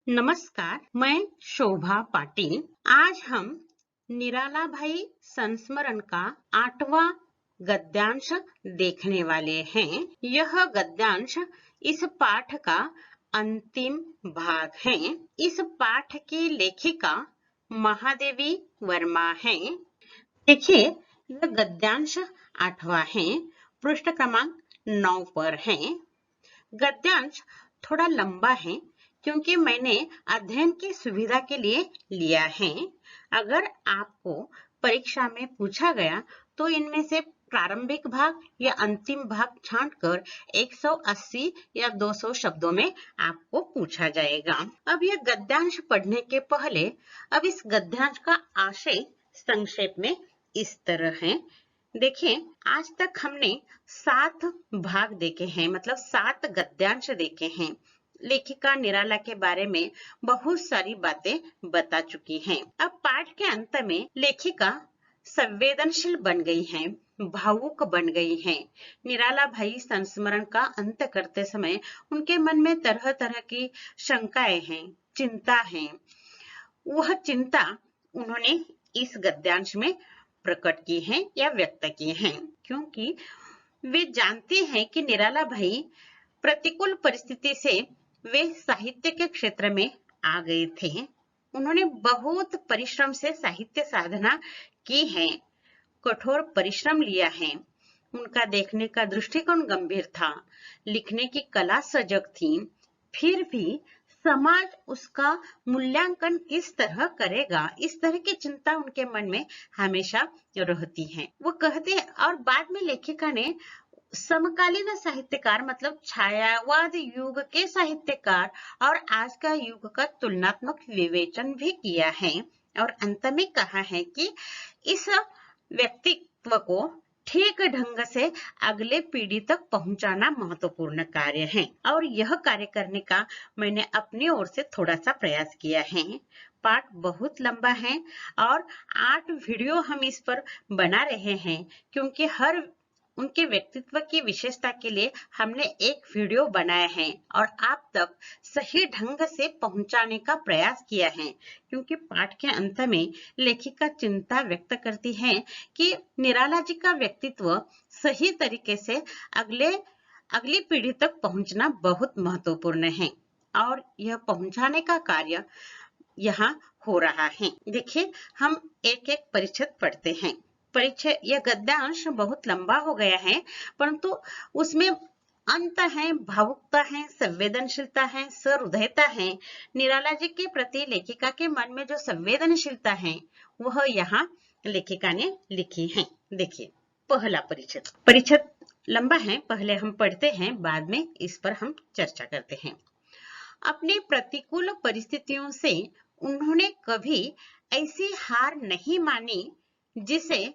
नमस्कार, मैं शोभा पाटिल। आज हम निराला भाई संस्मरण का 8वां गद्यांश देखने वाले हैं। यह गद्यांश इस पाठ का अंतिम भाग है। इस पाठ की लेखिका महादेवी वर्मा है। देखिए, यह गद्यांश 8वां है, पृष्ठ क्रमांक 9 पर है। गद्यांश थोड़ा लंबा है क्योंकि मैंने अध्ययन की सुविधा के लिए लिया है। अगर आपको परीक्षा में पूछा गया तो इनमें से प्रारंभिक भाग या अंतिम भाग छांटकर 180 या 200 शब्दों में आपको पूछा जाएगा। अब यह गद्यांश पढ़ने के पहले अब इस गद्यांश का आशय संक्षेप में इस तरह है। देखिए, आज तक हमने 7 भाग देखे हैं, मतलब 7 गद्यांश देखे हैं। लेखिका निराला के बारे में बहुत सारी बातें बता चुकी हैं। अब पाठ के अंत में लेखिका संवेदनशील बन गई हैं, भावुक बन गई हैं। निराला भाई संस्मरण का अंत करते समय उनके मन में तरह तरह की शंकाएं हैं, चिंता है। वह चिंता उन्होंने इस गद्यांश में प्रकट की है या व्यक्त की है, क्योंकि वे जानते हैं कि निराला भाई प्रतिकूल परिस्थिति से वे साहित्य के क्षेत्र में आ गए थे। उन्होंने बहुत परिश्रम से साहित्य साधना की है, कठोर परिश्रम लिया है। उनका देखने का दृष्टिकोण गंभीर था, लिखने की कला सजग थी। फिर भी समाज उसका मूल्यांकन किस तरह करेगा, इस तरह की चिंता उनके मन में हमेशा रहती है। वो कहते हैं, और बाद में लेखिका ने समकालीन साहित्यकार मतलब छायावाद युग के साहित्यकार और आज का युग का तुलनात्मक विवेचन भी किया है और अंत में कहा है कि इस व्यक्तित्व को ठीक ढंग से अगले पीढ़ी तक पहुंचाना महत्वपूर्ण कार्य है और यह कार्य करने का मैंने अपनी ओर से थोड़ा सा प्रयास किया है। पाठ बहुत लंबा है और 8 वीडियो हम इस पर बना रहे हैं, क्योंकि हर उनके व्यक्तित्व की विशेषता के लिए हमने एक वीडियो बनाया है और आप तक सही ढंग से पहुंचाने का प्रयास किया है, क्योंकि पाठ के अंत में लेखिका चिंता व्यक्त करती है कि निराला जी का व्यक्तित्व सही तरीके से अगली पीढ़ी तक पहुंचना बहुत महत्वपूर्ण है और यह पहुंचाने का कार्य यहाँ हो रहा है। देखिए, हम एक एक परिच्छेद पढ़ते हैं। परिचय, यह गद्यांश बहुत लंबा हो गया है, परंतु उसमें अंत है, भावुकता है, संवेदनशीलता है, सहृदयता है। निराला जी के प्रति लेखिका के मन में जो संवेदनशीलता है वह यहाँ लेखिका ने लिखी है। देखिए, पहला परिच्छेद लंबा है, पहले हम पढ़ते हैं, बाद में इस पर हम चर्चा करते हैं। अपनी प्रतिकूल परिस्थितियों से उन्होंने कभी ऐसी हार नहीं मानी जिसे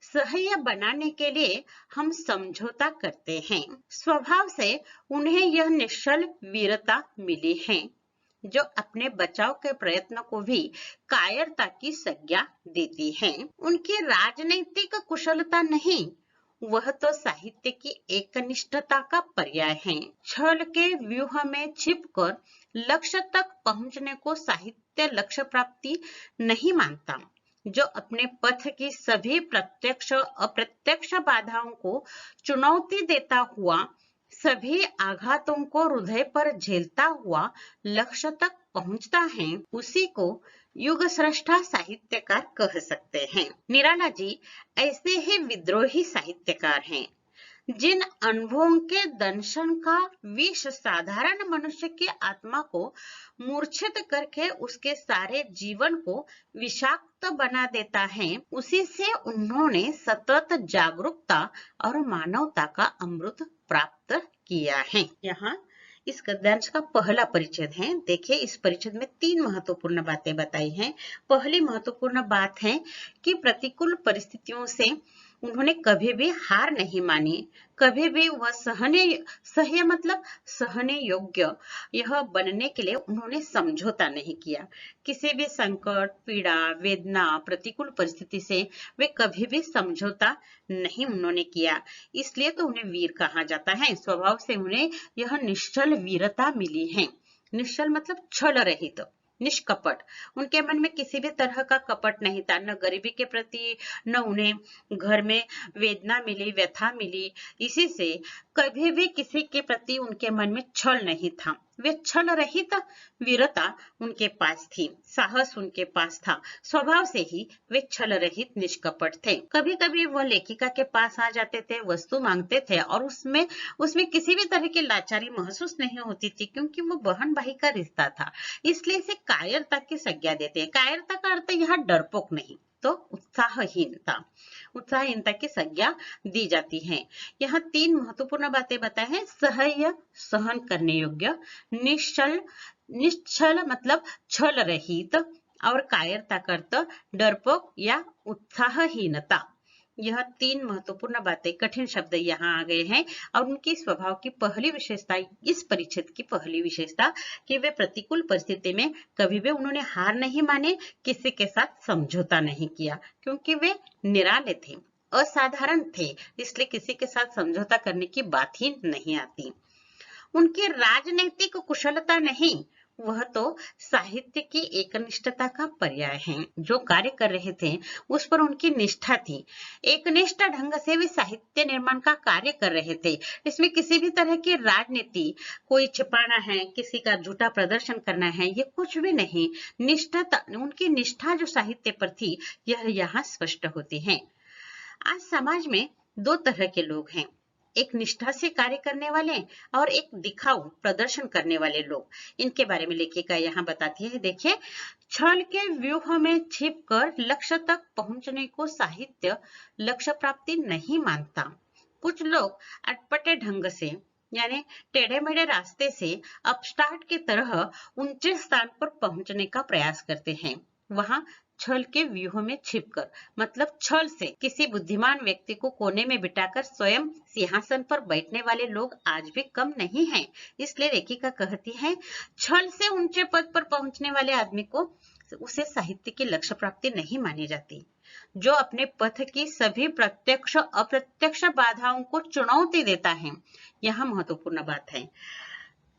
सह्य बनाने के लिए हम समझौता करते हैं। स्वभाव से उन्हें यह निश्चल वीरता मिली है जो अपने बचाव के प्रयत्न को भी कायरता की संज्ञा देती है। उनकी राजनीतिक कुशलता नहीं, वह तो साहित्य की एकनिष्ठता का पर्याय है। छल के व्यूह में छिपकर लक्ष्य तक पहुंचने को साहित्य लक्ष्य प्राप्ति नहीं मानता। जो अपने पथ की सभी प्रत्यक्ष अप्रत्यक्ष बाधाओं को चुनौती देता हुआ, सभी आघातों को हृदय पर झेलता हुआ लक्ष्य तक पहुंचता है, उसी को युग श्रेष्ठा साहित्यकार कह सकते हैं। निराला जी ऐसे ही विद्रोही साहित्यकार हैं जिन अनुभवों के दंशन का विष साधारण मनुष्य की आत्मा को मूर्छित करके उसके सारे जीवन को विषाक्त बना देता है। उसी से उन्होंने सतत जागरूकता और मानवता का अमृत प्राप्त किया है। यहाँ इस गद्यांश का पहला परिच्छेद है। देखिए, इस परिच्छेद में 3 महत्वपूर्ण बातें बताई हैं। पहली महत्वपूर्ण बात है कि प्रतिकूल परिस्थितियों से उन्होंने कभी भी हार नहीं मानी, कभी भी वह सह्य मतलब सहने योग्य यह बनने के लिए उन्होंने समझौता नहीं किया। किसी भी संकट, पीड़ा, वेदना, प्रतिकूल परिस्थिति से वे कभी भी समझौता नहीं उन्होंने किया, इसलिए तो उन्हें वीर कहा जाता है। स्वभाव से उन्हें यह निश्चल वीरता मिली है निश्चल मतलब छल रहित, निष्कपट। उनके मन में किसी भी तरह का कपट नहीं था, न गरीबी के प्रति, न उन्हें घर में वेदना मिली, व्यथा मिली। इसी से कभी भी किसी के प्रति उनके मन में छल नहीं था। वे छल रहित वीरता उनके पास थी, साहस उनके पास था। स्वभाव से ही वे छल रहित निष्कपट थे। कभी कभी वह लेखिका के पास आ जाते थे, वस्तु मांगते थे और उसमें उसमें किसी भी तरह की लाचारी महसूस नहीं होती थी, क्योंकि वो बहन भाई का रिश्ता था। इसलिए इसे कायरता की संज्ञा देते हैं। कायरता का अर्थ यहाँ डरपोक नहीं, तो उत्साहहीनता की संज्ञा दी जाती है। यहाँ 3 महत्वपूर्ण बातें बताए हैं। सह्य, सहन करने योग्य, निश्चल मतलब छल रहित, और कायरता का अर्थ डरपोक या उत्साहहीनता। यह 3 महत्वपूर्ण बातें, कठिन शब्द यहाँ आ गए हैं। और उनकी स्वभाव की पहली विशेषता, इस परिच्छेद की पहली विशेषता, कि वे प्रतिकूल परिस्थिति में कभी भी उन्होंने हार नहीं माने, किसी के साथ समझौता नहीं किया, क्योंकि वे निराले थे, असाधारण थे, इसलिए किसी के साथ समझौता करने की बात ही नहीं आती। उनकी राजनीतिक कुशलता नहीं, वह तो साहित्य की एकनिष्ठता का पर्याय है। जो कार्य कर रहे थे उस पर उनकी निष्ठा थी। एकनिष्ठ ढंग से वे साहित्य निर्माण का कार्य कर रहे थे। इसमें किसी भी तरह की राजनीति, कोई छिपाना है, किसी का झूठा प्रदर्शन करना है, ये कुछ भी नहीं। निष्ठा, उनकी निष्ठा जो साहित्य पर थी, यह यहाँ स्पष्ट होती है। आज समाज में 2 तरह के लोग हैं, एक निष्ठा से कार्य करने वाले और एक दिखाऊ प्रदर्शन करने वाले लोग। इनके बारे में लेखिका यहाँ बताती है। देखिए, छल के व्यूह में छिपकर लक्ष्य तक पहुंचने को साहित्य लक्ष्य प्राप्ति नहीं मानता। कुछ लोग अटपटे ढंग से, यानी टेढ़े मेढ़े रास्ते से अपस्टार्ट की तरह ऊंचे स्थान पर पहुंचने का प्रयास करते हैं। वहां छल के व्यूह में छिपकर मतलब छल से किसी बुद्धिमान व्यक्ति को कोने में बिठाकर स्वयं सिंहासन पर बैठने वाले लोग आज भी कम नहीं हैं। इसलिए लेखिका कहती है, छल से ऊंचे पद पर पहुंचने वाले आदमी को उसे साहित्य की लक्ष्य प्राप्ति नहीं मानी जाती। जो अपने पथ की सभी प्रत्यक्ष अप्रत्यक्ष बाधाओं को चुनौती देता है। यह महत्वपूर्ण बात है।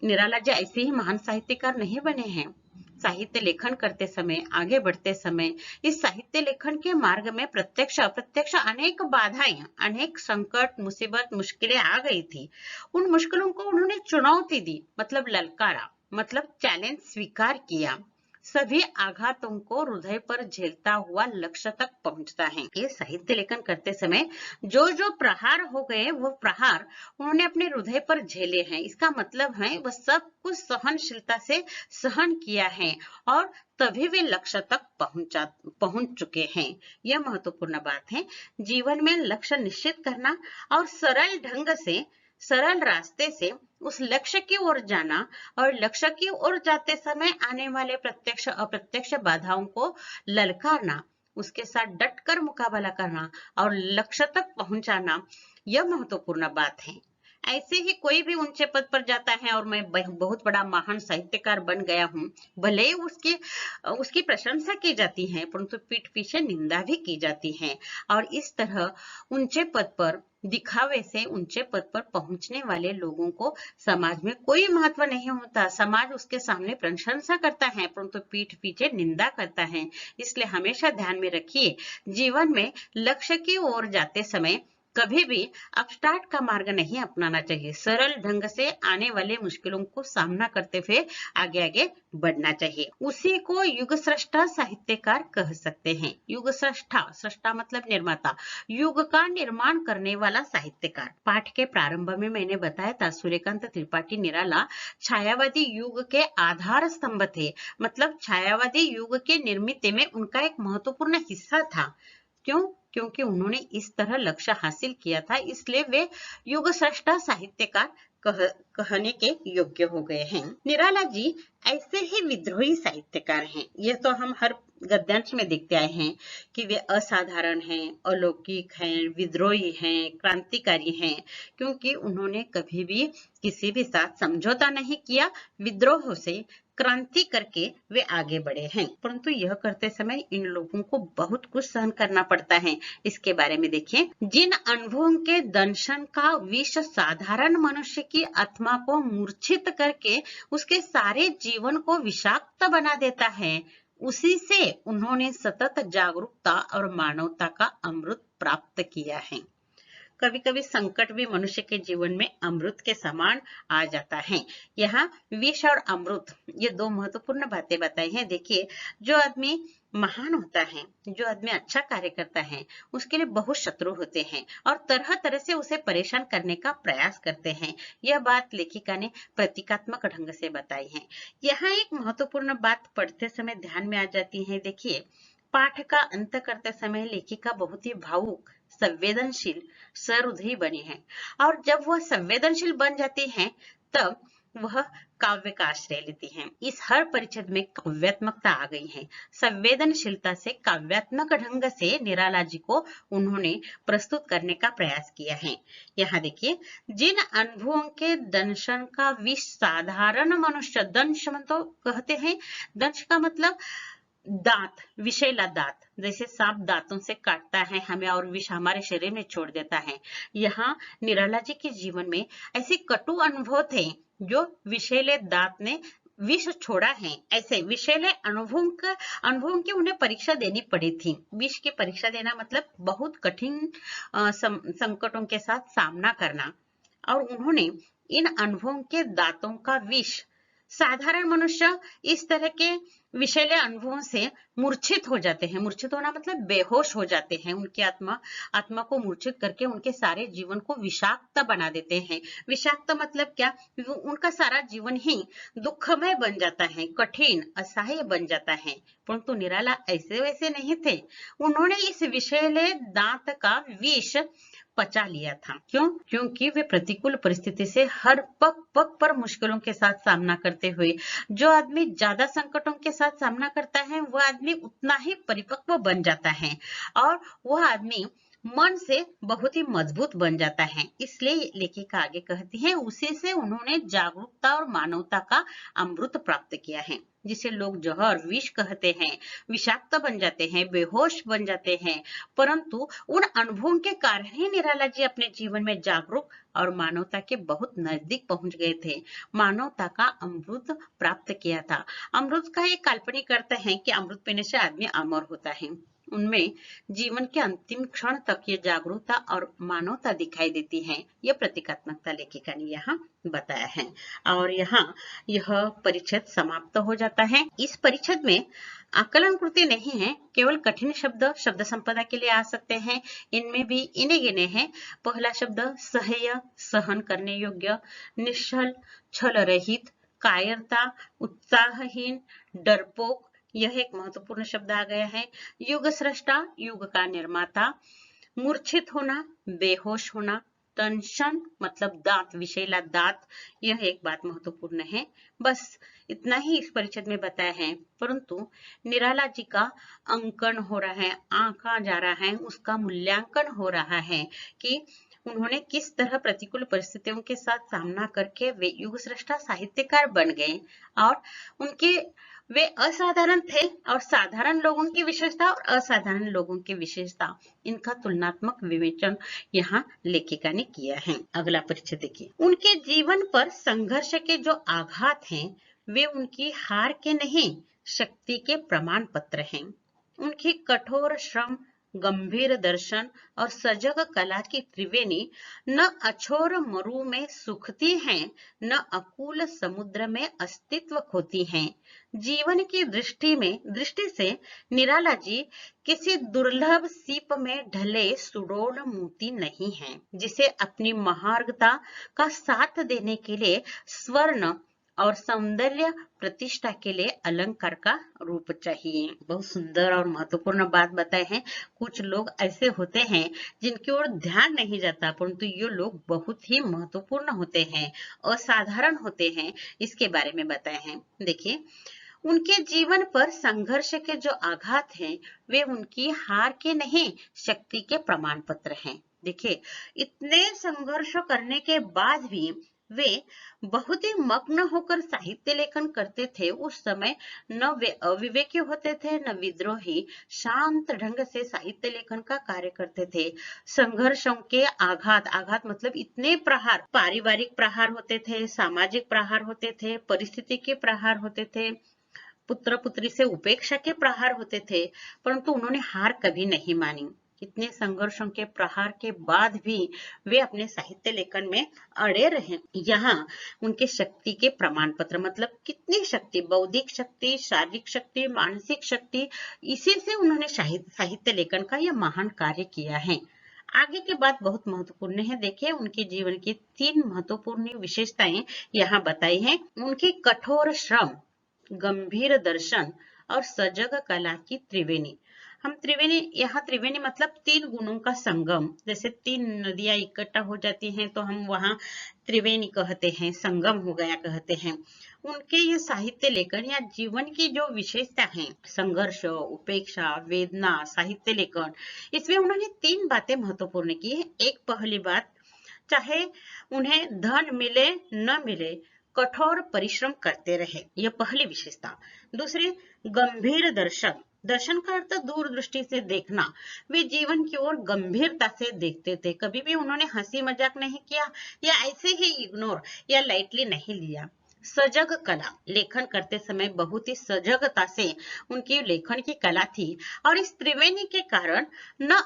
निराला जी ऐसे ही महान साहित्यकार नहीं बने हैं। साहित्य लेखन करते समय, आगे बढ़ते समय, इस साहित्य लेखन के मार्ग में प्रत्यक्ष अप्रत्यक्ष अनेक बाधाएं, अनेक संकट, मुसीबत, मुश्किलें आ गई थी। उन मुश्किलों को उन्होंने चुनौती दी, मतलब ललकारा, मतलब चैलेंज स्वीकार किया। सभी आघातों को हृदय पर झेलता हुआ लक्ष्य तक पहुंचता है। ये साहित्य लेखन करते समय जो जो प्रहार हो गए, वो प्रहार उन्होंने अपने हृदय पर झेले हैं। इसका मतलब है वह सब कुछ सहनशीलता से सहन किया है और तभी वे लक्ष्य तक पहुंच चुके हैं। यह महत्वपूर्ण बात है। जीवन में लक्ष्य निश्चित करना और सरल ढंग से, सरल रास्ते से उस लक्ष्य की ओर जाना, और लक्ष्य की ओर जाते समय आने वाले प्रत्यक्ष अप्रत्यक्ष बाधाओं को ललकारना, उसके साथ डटकर मुकाबला करना और लक्ष्य तक पहुंचाना, यह महत्वपूर्ण बात है। ऐसे ही कोई भी ऊंचे पद पर जाता है और मैं बहुत बड़ा महान साहित्यकार बन गया हूँ, भले ही उसकी प्रशंसा की जाती है, परंतु पीठ पीछे निंदा भी की जाती है। और इस तरह ऊंचे पद पर, दिखावे से ऊंचे पद पर पहुंचने वाले लोगों को समाज में कोई महत्व नहीं होता। समाज उसके सामने प्रशंसा करता है, परंतु पीठ पीछे निंदा करता है। इसलिए हमेशा ध्यान में रखिए, जीवन में लक्ष्य की ओर जाते समय कभी भी अपस्टार्ट का मार्ग नहीं अपनाना चाहिए। सरल ढंग से आने वाले मुश्किलों को सामना करते हुए आगे आगे बढ़ना चाहिए। उसी को युग सृष्टा साहित्यकार कह सकते हैं। युग सृष्टा, सृष्टा मतलब निर्माता, युग का निर्माण करने वाला साहित्यकार। पाठ के प्रारंभ में मैंने बताया था, सूर्यकांत त्रिपाठी निराला छायावादी युग के आधार स्तंभ थे, मतलब छायावादी युग के निर्मित में उनका एक महत्वपूर्ण हिस्सा था। क्यों? क्योंकि उन्होंने इस तरह लक्ष्य हासिल किया था, इसलिए वे युग सृष्टा साहित्यकार कहने के योग्य हो गए हैं। निराला जी ऐसे ही विद्रोही साहित्यकार हैं। यह तो हम हर गद्यांश में देखते आए हैं कि वे असाधारण हैं, अलौकिक हैं, विद्रोही हैं, क्रांतिकारी हैं, क्योंकि उन्होंने कभी भी किसी भी साथ समझौता नहीं किया। विद्रोह से क्रांति करके वे आगे बढ़े हैं, परंतु यह करते समय इन लोगों को बहुत कुछ सहन करना पड़ता है। इसके बारे में देखिए, जिन अनुभवों के दंशन का विष साधारण मनुष्य की आत्मा को मूर्छित करके उसके सारे जीवन को विषाक्त बना देता है, उसी से उन्होंने सतत जागरूकता और मानवता का अमृत प्राप्त किया है। कभी कभी संकट भी मनुष्य के जीवन में अमृत के समान आ जाता है। यहाँ विष और अमृत ये दो महत्वपूर्ण बातें बताई हैं। देखिए, जो आदमी महान होता है, जो आदमी अच्छा कार्य करता है, उसके लिए बहुत शत्रु होते हैं और तरह तरह से उसे परेशान करने का प्रयास करते हैं। यह बात लेखिका ने प्रतीकात्मक ढंग से बताई है। यहाँ एक महत्वपूर्ण बात पढ़ते समय ध्यान में आ जाती है। देखिए, पाठ का अंत करते समय लेखिका बहुत ही भावुक, संवेदनशील, सहृदयी बनी है और जब वह संवेदनशील बन जाती है तब वह काव्य का आश्रय लेती हैं। इस हर परिच्छेद में काव्यात्मकता आ गई है। संवेदनशीलता से काव्यात्मक ढंग से निराला जी को उन्होंने प्रस्तुत करने का प्रयास किया है। यहाँ देखिए, जिन अनुभवों के दंशन का विष साधारण मनुष्य, दंश तो कहते हैं, दंश का मतलब दांत, विषैला दांत, जैसे सांप दांतों से काटता है हमें और विष हमारे शरीर में छोड़ देता है। यहाँ निराला जी के जीवन में ऐसे कटु अनुभव थे जो विषैले दांत ने विष छोड़ा है। ऐसे विषैले अनुभवों की उन्हें परीक्षा देनी पड़ी थी। विष की परीक्षा देना मतलब बहुत कठिन संकटों के साथ सामना करना, और उन्होंने इन अनुभवों के दांतों का विष, साधारण मनुष्य इस तरह के विषैले अनुभवों से मूर्छित हो जाते हैं। मूर्छित होना मतलब बेहोश हो जाते हैं। उनकी आत्मा को मूर्छित करके उनके सारे जीवन को विषाक्त बना देते हैं। विषाक्त मतलब क्या? उनका सारा जीवन ही दुखमय बन जाता है, कठिन, असह्य बन जाता है। परंतु निराला ऐसे वैसे नहीं थे। उन्होंने इस विषैले दांत का विष पचा लिया था। क्यों? क्योंकि वे प्रतिकूल परिस्थिति से हर पग पग पर मुश्किलों के साथ सामना करते हुए, जो आदमी ज्यादा संकटों के साथ सामना करता है वह आदमी उतना ही परिपक्व बन जाता है और वह आदमी मन से बहुत ही मजबूत बन जाता है। इसलिए लेखिका आगे कहती है, उसी से उन्होंने जागरूकता और मानवता का अमृत प्राप्त किया है। जिसे लोग जहर, विष कहते हैं, विषाक्त बन जाते हैं, बेहोश बन जाते हैं, परंतु उन अनुभवों के कारण ही निराला जी अपने जीवन में जागरूक और मानवता के बहुत नजदीक पहुंच गए थे। मानवता का अमृत प्राप्त किया था। अमृत का एक काल्पनिक अर्थ है कि अमृत पीने से आदमी अमर होता है। उनमें जीवन के अंतिम क्षण तक ये जागरूकता और मानवता दिखाई देती है। यह प्रतीकात्मकता लेखिका ने यहाँ बताया है। और यहाँ यह परिच्छेद समाप्त हो जाता है। इस परिच्छेद में आकलन कृति नहीं है, केवल कठिन शब्द शब्द संपदा के लिए आ सकते हैं। इनमें भी इन्हें गिने हैं। पहला शब्द सह्य, सहन करने योग्य, निश्चल, छल रहित, कायरता, उत्साहहीन, डरपोक, यह एक महत्वपूर्ण शब्द आ गया है। युग सृष्टा, युग का निर्माता, मूर्छित होना, बेहोश होना, टेंशन मतलब दांत, विषैला दांत, यह एक बात महत्वपूर्ण है। बस इतना ही इस परिच्छेद में बताया है। परंतु निराला जी का अंकन हो रहा है, आंका जा रहा है, उसका मूल्यांकन हो रहा है कि उन्होंने किस तरह प्रतिकूल परिस्थितियों के साथ सामना करके वे युग सृष्टा साहित्यकार बन गए और वे असाधारण थे और साधारण लोगों की विशेषता और असाधारण लोगों की विशेषता, इनका तुलनात्मक विवेचन यहाँ लेखिका ने किया है। अगला परिच्छेद देखिए। उनके जीवन पर संघर्ष के जो आघात हैं वे उनकी हार के नहीं, शक्ति के प्रमाण पत्र हैं। उनकी कठोर श्रम, गंभीर दर्शन और सजग कला की त्रिवेणी न अछोर मरु में सूखती हैं, न अकूल समुद्र में अस्तित्व खोती हैं। जीवन की दृष्टि से निराला जी किसी दुर्लभ सीप में ढले सुडौल मोती नहीं हैं, जिसे अपनी महार्घता का साथ देने के लिए स्वर्ण और सौंदर्य प्रतिष्ठा के लिए अलंकार का रूप चाहिए। बहुत सुंदर और महत्वपूर्ण बात बताए हैं। कुछ लोग ऐसे होते हैं जिनकी ओर ध्यान नहीं जाता, परंतु ये लोग बहुत ही महत्वपूर्ण होते हैं, असाधारण होते हैं, इसके बारे में बताए हैं। देखिए, उनके जीवन पर संघर्ष के जो आघात हैं, वे उनकी हार के नहीं, शक्ति के प्रमाण पत्र हैं। देखिए, इतने संघर्ष करने के बाद भी वे बहुत ही मग्न होकर साहित्य लेखन करते थे। उस समय न वे अविवेकी होते थे, न विद्रोही, शांत ढंग से साहित्य लेखन का कार्य करते थे। संघर्षों के आघात मतलब इतने प्रहार, पारिवारिक प्रहार होते थे, सामाजिक प्रहार होते थे, परिस्थिति के प्रहार होते थे, पुत्र पुत्री से उपेक्षा के प्रहार होते थे, परंतु उन्होंने हार कभी नहीं मानी। इतने संघर्षों के प्रहार के बाद भी वे अपने साहित्य लेखन में अड़े रहे। यहाँ उनके शक्ति के प्रमाण पत्र मतलब कितनी शक्ति, बौद्धिक शक्ति, शारीरिक शक्ति, मानसिक शक्ति, इसी से उन्होंने साहित्य लेखन का यह महान कार्य किया है। आगे की बात बहुत महत्वपूर्ण है। देखिए, उनके जीवन की 3 महत्वपूर्ण विशेषताएं यहाँ बताई हैं। उनकी कठोर श्रम, गंभीर दर्शन और सजग कला की त्रिवेणी। हम त्रिवेणी, यहाँ त्रिवेणी मतलब 3 गुणों का संगम। जैसे 3 नदियां इकट्ठा हो जाती हैं तो हम वहां त्रिवेणी कहते हैं, संगम हो गया कहते हैं। उनके ये साहित्य लेखन या जीवन की जो विशेषता है, संघर्ष, उपेक्षा, वेदना, साहित्य लेखन, इसमें उन्होंने 3 बातें महत्वपूर्ण की है। एक, पहली बात, चाहे उन्हें धन मिले न मिले, कठोर परिश्रम करते रहे, यह पहली विशेषता। दूसरी, गंभीर दर्शन। दर्शन का अर्थ दूरदृष्टि से देखना। वे जीवन की ओर गंभीरता से देखते थे। कभी भी उन्होंने हंसी मजाक नहीं किया या ऐसे ही इग्नोर या लाइटली नहीं लिया। सजग कला, लेखन करते समय बहुत ही सजगता से उनकी लेखन की कला थी। और इस त्रिवेणी के कारण न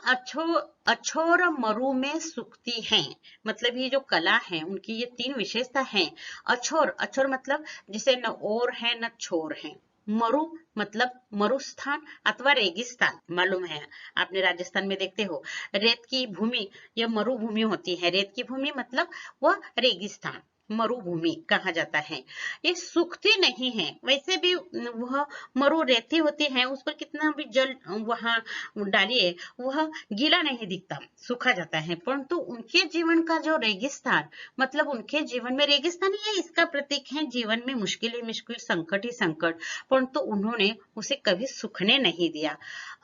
अछोर मरु में सूखती हैं। मतलब ये जो कला है, उनकी ये 3 विशेषता है। अछोर मतलब जिसे न ओर है न छोर है। मरु मतलब मरुस्थान अथवा रेगिस्तान, मालूम है आपने राजस्थान में देखते हो रेत की भूमि, यह मरुभूमि होती है। रेत की भूमि मतलब वह रेगिस्तान, मरुभूमि कहा जाता है। ये सूखती नहीं है। वैसे भी वह मरु रेती होती है, उस पर कितना भी जल वहां डालिए वह गीला नहीं दिखता, सूखा जाता है। परंतु उनके जीवन का जो रेगिस्तान, मतलब उनके जीवन में रेगिस्तान ही इसका प्रतीक है। जीवन में मुश्किल ही मुश्किल, संकट ही संकट, परंतु उन्होंने उसे कभी सूखने नहीं दिया।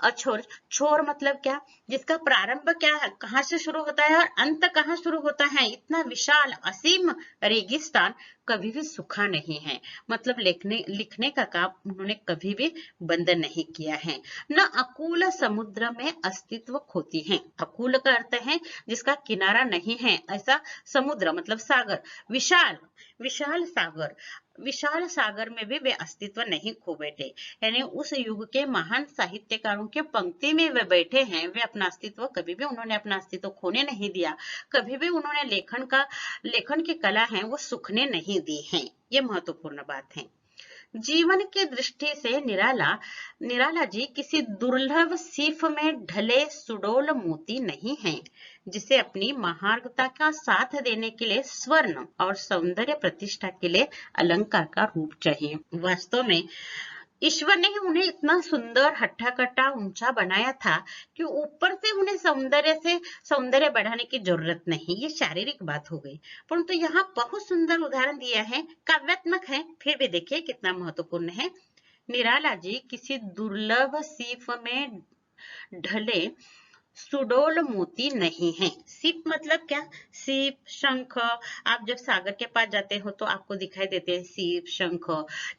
अछोर, छोर मतलब क्या, जिसका प्रारंभ क्या है, कहाँ से शुरू होता है और अंत कहाँ शुरू होता है। इतना विशाल असीम रेगिस्तान कभी भी सूखा नहीं है। मतलब लिखने का काम उन्होंने कभी भी बंद नहीं किया है। न अकूल समुद्र में अस्तित्व खोती है। अकूल का अर्थ है जिसका किनारा नहीं है, ऐसा समुद्र मतलब सागर, विशाल सागर, विशाल सागर में भी वे अस्तित्व नहीं खो बैठे। यानी उस युग के महान साहित्यकारों के पंक्ति में वे बैठे हैं। वे अपना अस्तित्व, कभी भी उन्होंने अपना अस्तित्व खोने नहीं दिया। कभी भी उन्होंने लेखन की कला है वो सूखने नहीं दी है। ये महत्वपूर्ण बात है। जीवन की दृष्टि से निराला जी किसी दुर्लभ सीफ में ढले सुडोल मोती नहीं है, जिसे अपनी महार्घता का साथ देने के लिए स्वर्ण और सौंदर्य प्रतिष्ठा के लिए अलंकार का रूप चाहिए। वास्तव में ईश्वर ने उन्हें इतना सुंदर, हट्टा कट्टा, ऊंचा बनाया था कि ऊपर से उन्हें सौंदर्य बढ़ाने की जरूरत नहीं। ये शारीरिक बात हो गई। परंतु यहाँ बहुत सुंदर उदाहरण दिया है, काव्यात्मक है, फिर भी देखिए कितना महत्वपूर्ण है। निराला जी किसी दुर्लभ सीप में ढले सुडोल मोती नहीं है। सीप मतलब क्या, सीप, शंख, आप जब सागर के पास जाते हो तो आपको दिखाई देते हैं सीप, शंख।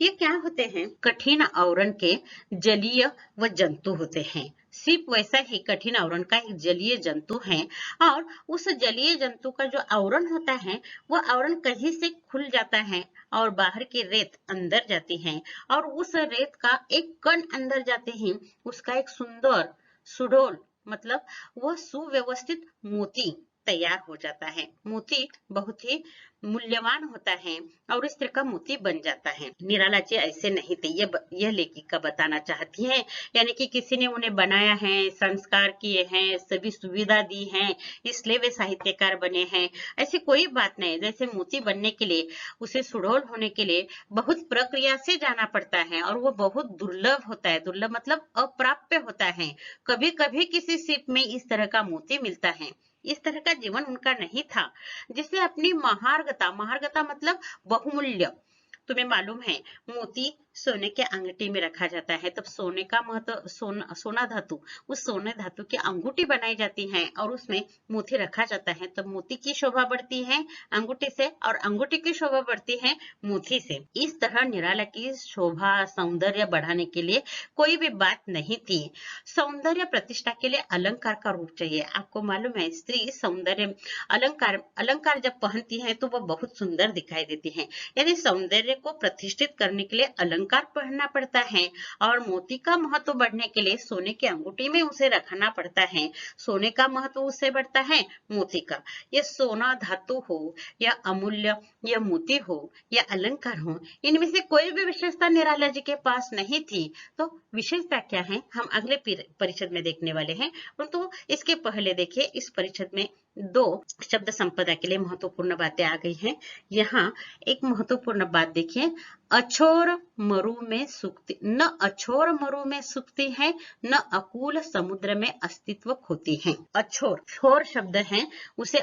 ये क्या होते हैं, कठिन आवरण के जलीय व जंतु होते हैं। सीप वैसा ही कठिन आवरण का एक जलीय जंतु है। और उस जलीय जंतु का जो आवरण होता है, वह आवरण कहीं से खुल जाता है और बाहर की रेत अंदर जाती है। और उस रेत का एक कण अंदर जाते ही उसका एक सुंदर सुडोल मतलब वह सुव्यवस्थित मोती तैयार हो जाता है। मोती बहुत ही मूल्यवान होता है और इस तरह का मोती बन जाता है। निराला जी ऐसे नहीं थे, यह लेखिका बताना चाहती है। यानी कि किसी ने उन्हें बनाया है, संस्कार किए हैं, सभी सुविधा दी है, इसलिए वे साहित्यकार बने हैं, ऐसी कोई बात नहीं। जैसे मोती बनने के लिए, उसे सुडौल होने के लिए बहुत प्रक्रिया से जाना पड़ता है और वो बहुत दुर्लभ होता है। दुर्लभ मतलब अप्राप्य होता है। कभी कभी किसी सीप में इस तरह का मोती मिलता है। इस तरह का जीवन उनका नहीं था, जिसे अपनी महार्घता मतलब बहुमूल्य, तुम्हें मालूम है मोती सोने के अंगूठी में रखा जाता है, तब सोने का महत्व, सोना धातु, उस सोने धातु की अंगूठी बनाई जाती है और उसमें मोती रखा जाता है, तब मोती की शोभा बढ़ती है अंगूठी से और अंगूठी की शोभा बढ़ती है मोती से। इस तरह निराला की शोभा सौंदर्य बढ़ाने के लिए कोई भी बात नहीं थी। सौंदर्य प्रतिष्ठा के लिए अलंकार का रूप चाहिए। आपको मालूम है, स्त्री सौंदर्य अलंकार जब पहनती है तो वह बहुत सुंदर दिखाई देती है। यानी सौंदर्य को प्रतिष्ठित करने के लिए अलंकार पहनना पड़ता है और मोती का महत्व बढ़ने के लिए सोने की अंगूठी में उसे रखना पड़ता है। सोने का महत्व उससे बढ़ता है मोती का। यह सोना धातु हो या अमूल्य या मोती हो या अलंकार हो, इनमें से कोई भी विशेषता निराला जी के पास नहीं थी। तो विशेषता क्या है हम अगले परिच्छेद में देखने वाले हैं, परंतु इसके पहले देखिए इस परिच्छेद में 2 शब्द संपदा के लिए महत्वपूर्ण बातें आ गई हैं। यहाँ एक महत्वपूर्ण बात देखिए, अछोर मरु में सुखती, न अछोर मरु में सुखती है, न अकूल समुद्र में अस्तित्व खोती है। अछोर, छोर शब्द है उसे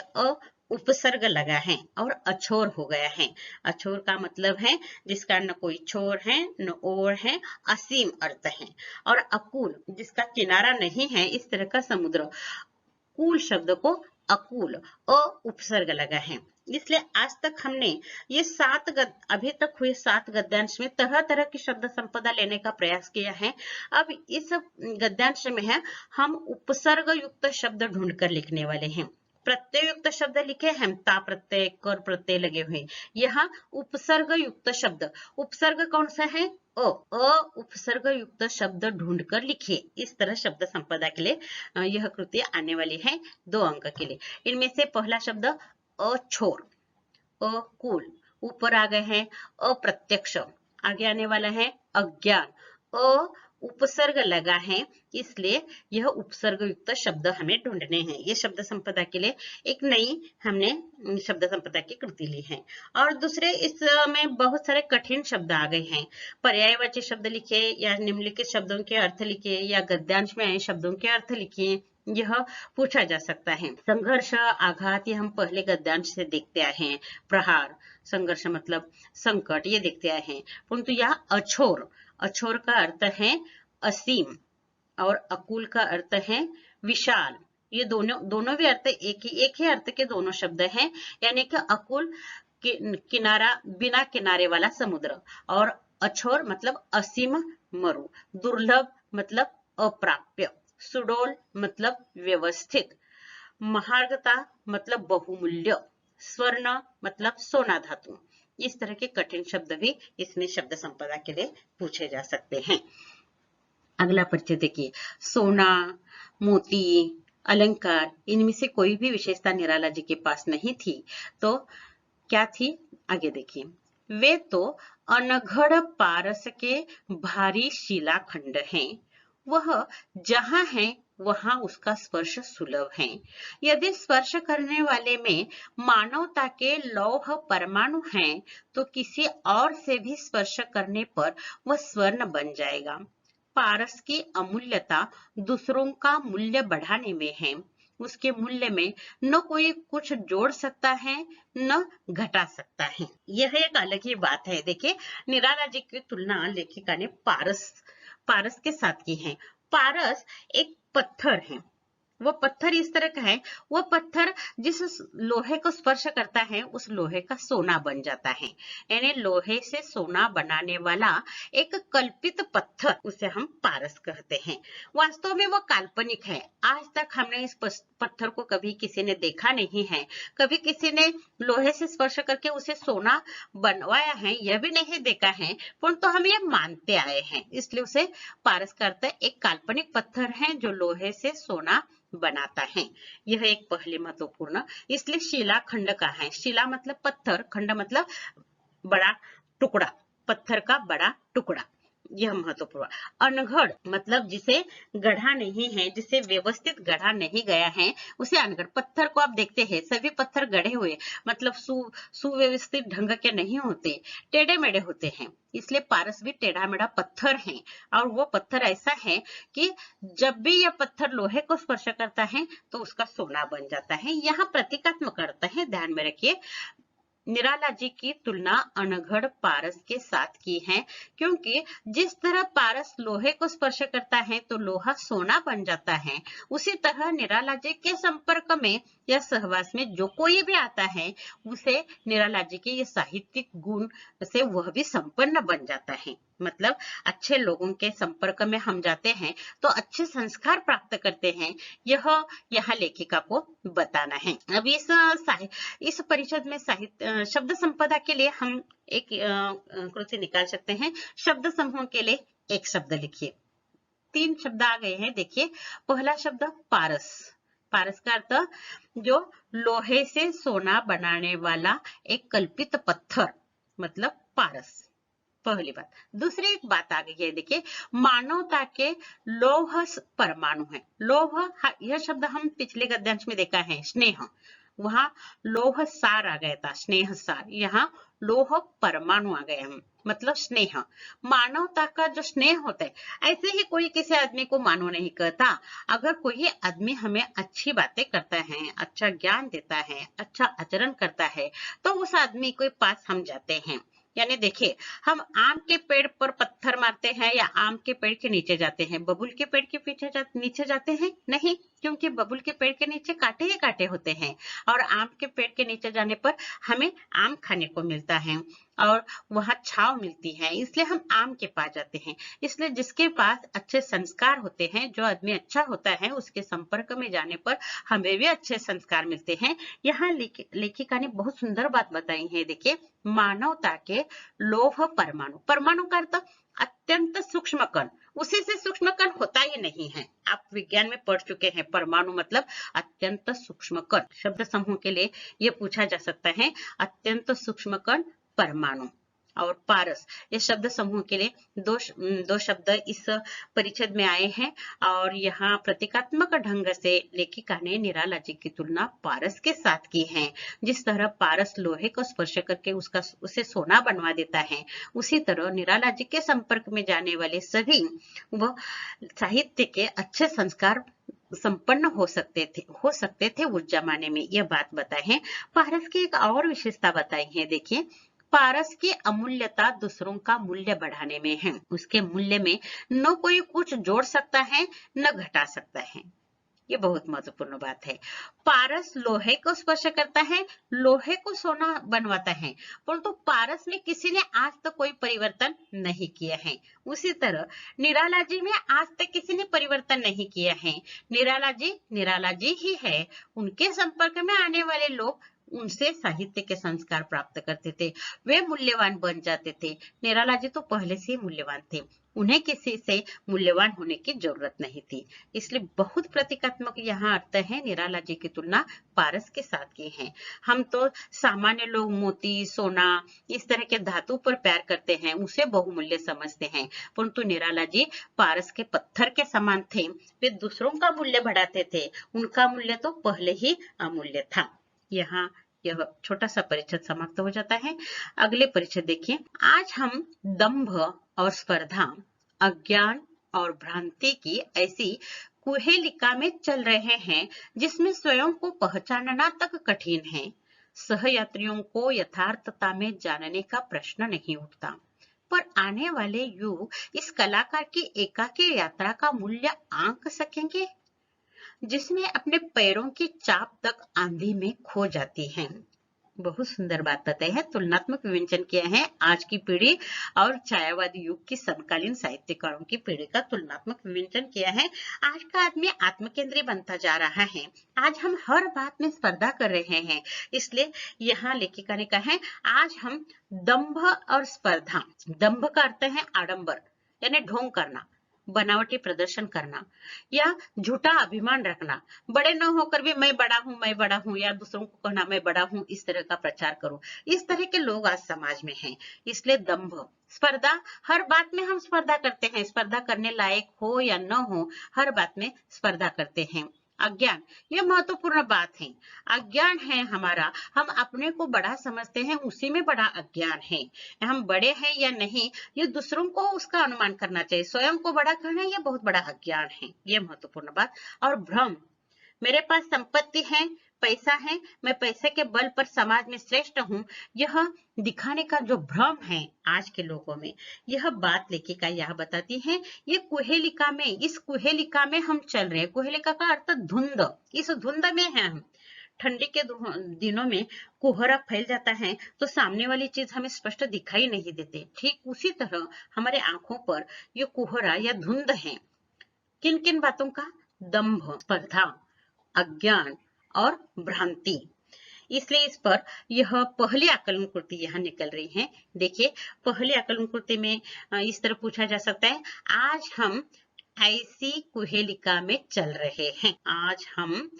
उपसर्ग लगा है और अछोर हो गया है। अछोर का मतलब है जिसका न कोई छोर है न ओर है, असीम अर्थ है। और अकूल जिसका किनारा नहीं है, इस तरह का समुद्र। कूल शब्द को अकूल, उपसर्ग लगा है। इसलिए आज तक हमने ये अभी तक हुए 7 गद्यांश में तरह तरह की शब्द संपदा लेने का प्रयास किया है। अब इस गद्यांश में है हम उपसर्ग युक्त शब्द ढूंढ कर लिखने वाले हैं। प्रत्यय युक्त शब्द लिखे हैं, ता प्रत्यय कर प्रत्यय लगे हुए। यहाँ उपसर्ग युक्त शब्द, उपसर्ग कौन सा है? उपसर्ग युक्त शब्द ढूंढकर लिखिए। इस तरह शब्द संपदा के लिए यह कृति आने वाली है 2 अंक के लिए। इनमें से पहला शब्द अछोर, अकुल, ऊपर आ गए हैं अप्रत्यक्ष, आगे आने वाला है अज्ञान, उपसर्ग लगा है, इसलिए यह उपसर्ग युक्त शब्द हमें ढूंढने हैं। ये शब्द संपदा के लिए एक नई हमने शब्द संपदा की कृति ली है। और दूसरे इसमें बहुत सारे कठिन शब्द आ गए हैं। पर्यायवाची शब्द लिखे या निम्नलिखित शब्दों के अर्थ लिखे या गद्यांश में आए शब्दों के अर्थ लिखिए, यह पूछा जा सकता है। संघर्ष, आघात, ये हम पहले गद्यांश से देखते आए हैं। प्रहार, संघर्ष मतलब संकट, ये देखते आए हैं। परंतु यह अछोर, अछोर का अर्थ है असीम और अकुल का अर्थ है विशाल। ये दोनों भी अर्थ एक ही अर्थ के दोनों शब्द हैं। यानी कि अकुल किनारा, बिना किनारे वाला समुद्र, और अछोर मतलब असीम मरु, दुर्लभ मतलब अप्राप्य, सुडौल मतलब व्यवस्थित, महार्घता मतलब बहुमूल्य, स्वर्ण मतलब सोना धातु। इस तरह के कठिन शब्द भी इसमें शब्द संपदा के लिए पूछे जा सकते हैं। अगला परिच्छेद देखिए, सोना, मोती, अलंकार, इनमें से कोई भी विशेषता निराला जी के पास नहीं थी। तो क्या थी? आगे देखिए, वे तो अनघड़ पारस के भारी शिलाखंड हैं। वह जहां है वहां उसका स्पर्श सुलभ है। यदि स्पर्श करने वाले में मानवता के लौह परमाणु हैं, तो किसी और से भी स्पर्श करने पर वह स्वर्ण बन जाएगा। पारस की अमूल्यता दूसरों का मूल्य बढ़ाने में है। उसके मूल्य में न कोई कुछ जोड़ सकता है न घटा सकता है। यह एक अलग ही बात है। देखिए, निराला जी की तुलना लेखिका ने पारस के साथ की है। पारस एक पत्थर है। वो पत्थर इस तरह का है, वो पत्थर जिस लोहे को स्पर्श करता है उस लोहे का सोना बन जाता है। यानी लोहे से सोना बनाने वाला एक कल्पित पत्थर, उसे हम पारस कहते हैं। वास्तव में वो काल्पनिक है। आज तक हमने इस पत्थर को कभी किसी ने देखा नहीं है, कभी किसी ने लोहे से स्पर्श करके उसे सोना बनवाया है यह भी नहीं देखा है, परंतु हम ये मानते आए हैं, इसलिए उसे पारस करते एक काल्पनिक पत्थर है जो लोहे से सोना बनाता है। यह एक पहले महत्वपूर्ण, इसलिए शिला खंड का है। शिला मतलब पत्थर, खंड मतलब बड़ा टुकड़ा, पत्थर का बड़ा टुकड़ा, यह महत्वपूर्ण। अनघड़ मतलब जिसे गढ़ा नहीं है, जिसे व्यवस्थित गढ़ा नहीं गया है, उसे अनघड़। पत्थर को आप देखते हैं, सभी पत्थर गढ़े हुए मतलब सुव्यवस्थित ढंग के नहीं होते, टेढ़े मेढ़े होते हैं। इसलिए पारस भी टेढ़ा मेढ़ा पत्थर है, और वो पत्थर ऐसा है कि जब भी यह पत्थर लोहे को स्पर्श करता है तो उसका सोना बन जाता है। यहाँ प्रतीकात्मक अर्थ है, ध्यान में रखिए। निराला जी की तुलना अनघड़ पारस के साथ की है, क्योंकि जिस तरह पारस लोहे को स्पर्श करता है तो लोहा सोना बन जाता है, उसी तरह निराला जी के संपर्क में या सहवास में जो कोई भी आता है उसे निराला जी के ये साहित्यिक गुण से वह भी संपन्न बन जाता है। मतलब अच्छे लोगों के संपर्क में हम जाते हैं तो अच्छे संस्कार प्राप्त करते हैं, यह यहाँ लेखिका को बताना है। अब इस परिषद में साहित्य शब्द संपदा के लिए हम एक कृति निकाल सकते हैं। शब्द समूह के लिए एक शब्द लिखिए। 3 शब्द आ गए हैं, देखिए। पहला शब्द पारस। पारस का अर्थ जो लोहे से सोना बनाने वाला एक कल्पित पत्थर, मतलब पारस। पहली बात। दूसरी एक बात आ गई है, देखिए, मानवता के लौह परमाणु है। लौह, यह शब्द हम पिछले गद्यांश में देखा है, स्नेह, वहां लौह सार आ गया था, स्नेह सार, यहाँ लौह परमाणु आ गया है, मतलब स्नेह। मानवता का जो स्नेह होता है, ऐसे ही कोई किसी आदमी को मानव नहीं कहता। अगर कोई आदमी हमें अच्छी बातें करता है, अच्छा ज्ञान देता है, अच्छा आचरण करता है, तो उस आदमी के पास हम जाते हैं। यानी देखिए, हम आम के पेड़ पर पत्थर मारते हैं या आम के पेड़ के नीचे जाते हैं, बबूल के पेड़ के नीचे जाते हैं नहीं, क्योंकि बबूल के पेड़ के नीचे कांटे ही कांटे होते हैं, और आम के पेड़ के नीचे जाने पर हमें आम खाने को मिलता है और वहां छांव मिलती है, इसलिए हम आम के पास जाते हैं। इसलिए जिसके पास अच्छे संस्कार होते हैं, जो आदमी अच्छा होता है, उसके संपर्क में जाने पर हमें भी अच्छे संस्कार मिलते हैं। यहाँ लेखिका ने बहुत सुंदर बात बताई है, देखिए, मानवता के लौह परमाणु। परमाणु का अर्थ अत्यंत सूक्ष्म कण, उसी से सूक्ष्म कण होता ही नहीं है, आप विज्ञान में पढ़ चुके हैं। परमाणु मतलब अत्यंत सूक्ष्म कण। शब्द समूह के लिए ये पूछा जा सकता है, अत्यंत सूक्ष्म कण परमाणु। और पारस, ये शब्द समूह के लिए दो शब्द इस परिच्छेद में आए हैं, और यहाँ प्रतीकात्मक ढंग से लेखिका ने निराला जी की तुलना पारस के साथ की है। जिस तरह पारस लोहे को स्पर्श करके उसे सोना बनवा देता है, उसी तरह निराला जी के संपर्क में जाने वाले सभी वह साहित्य के अच्छे संस्कार संपन्न हो सकते थे उस जमाने में, यह बात बताए हैं। पारस की एक और विशेषता बताई है, देखिए, पारस की अमूल्यता दूसरों का मूल्य बढ़ाने में है। उसके मूल्य में न कोई कुछ जोड़ सकता है न घटा सकता है, ये बहुत महत्वपूर्ण बात है। पारस लोहे को स्पर्श करता है, लोहे को सोना बनवाता है, परंतु पारस में किसी ने आज तक कोई परिवर्तन नहीं किया है। उसी तरह निराला जी में आज तक किसी ने परिवर्तन नहीं किया है। निराला जी ही है। उनके संपर्क में आने वाले लोग उनसे साहित्य के संस्कार प्राप्त करते थे, वे मूल्यवान बन जाते थे। निराला जी तो पहले से ही मूल्यवान थे, उन्हें किसी से मूल्यवान होने की जरूरत नहीं थी। इसलिए बहुत प्रतीकात्मक यहाँ अर्थ है, निराला जी की तुलना पारस के साथ की है। हम तो सामान्य लोग मोती, सोना, इस तरह के धातु पर प्यार करते हैं, उसे बहुमूल्य समझते हैं, परंतु निराला जी पारस के पत्थर के समान थे। वे दूसरों का मूल्य बढ़ाते थे, उनका मूल्य तो पहले ही अमूल्य था। यहाँ यह छोटा सा परिच्छेद समाप्त हो जाता है। अगले परिच्छेद देखिए। आज हम दंभ और स्पर्धा, अज्ञान और भ्रांति की ऐसी कुहेलिका में चल रहे हैं जिसमें स्वयं को पहचानना तक कठिन है। सहयात्रियों को यथार्थता में जानने का प्रश्न नहीं उठता, पर आने वाले युग इस कलाकार की एकाकी यात्रा का मूल्य आंक सकेंगे, जिसमें अपने पैरों की चाप तक आंधी में खो जाती हैं। बहुत सुंदर बात बताई है। तुलनात्मक विवेचन किया है आज की पीढ़ी और छायावादी युग की समकालीन साहित्यकारों की पीढ़ी का तुलनात्मक विवेचन किया है। आज का आदमी आत्मकेंद्री बनता जा रहा है। आज हम हर बात में स्पर्धा कर रहे हैं, इसलिए यहाँ लेखिका ने कहा है, आज हम दंभ और स्पर्धा। दंभ का अर्थ है आडंबर, यानी ढोंग करना, बनावटी प्रदर्शन करना या झूठा अभिमान रखना। बड़े न होकर भी मैं बड़ा हूँ या दूसरों को कहना मैं बड़ा हूँ, इस तरह का प्रचार करो। इस तरह के लोग आज समाज में हैं, इसलिए दंभ। स्पर्धा, हर बात में हम स्पर्धा करते हैं, स्पर्धा करने लायक हो या न हो, हर बात में स्पर्धा करते हैं। अज्ञान, यह महत्वपूर्ण बात है। अज्ञान है हमारा, हम अपने को बड़ा समझते हैं, उसी में बड़ा अज्ञान है। हम बड़े हैं या नहीं, ये दूसरों को उसका अनुमान करना चाहिए, स्वयं को बड़ा कहना यह बहुत बड़ा अज्ञान है, ये महत्वपूर्ण बात। और भ्रम, मेरे पास संपत्ति है, पैसा है, मैं पैसे के बल पर समाज में श्रेष्ठ हूँ, यह दिखाने का जो भ्रम है आज के लोगों में, यह बात लेखिका यह बताती है। ये कुहेलिका में, इस कुहेलिका में हम चल रहे हैं। कुहेलिका का अर्थ धुंध, इस धुंध में है हम। ठंडी के दिनों में कोहरा फैल जाता है तो सामने वाली चीज हमें स्पष्ट दिखाई नहीं देती। ठीक उसी तरह हमारे आंखों पर ये कोहरा या धुंध है। किन किन बातों का? दंभ, स्पर्धा, अज्ञान और भ्रांति। इसलिए इस पर यह पहली आकलन कृति यहाँ निकल रही है। देखिए, पहली आकलन कृति में इस तरह पूछा जा सकता है, आज हम ऐसी कुहेलिका में चल रहे हैं। आज हम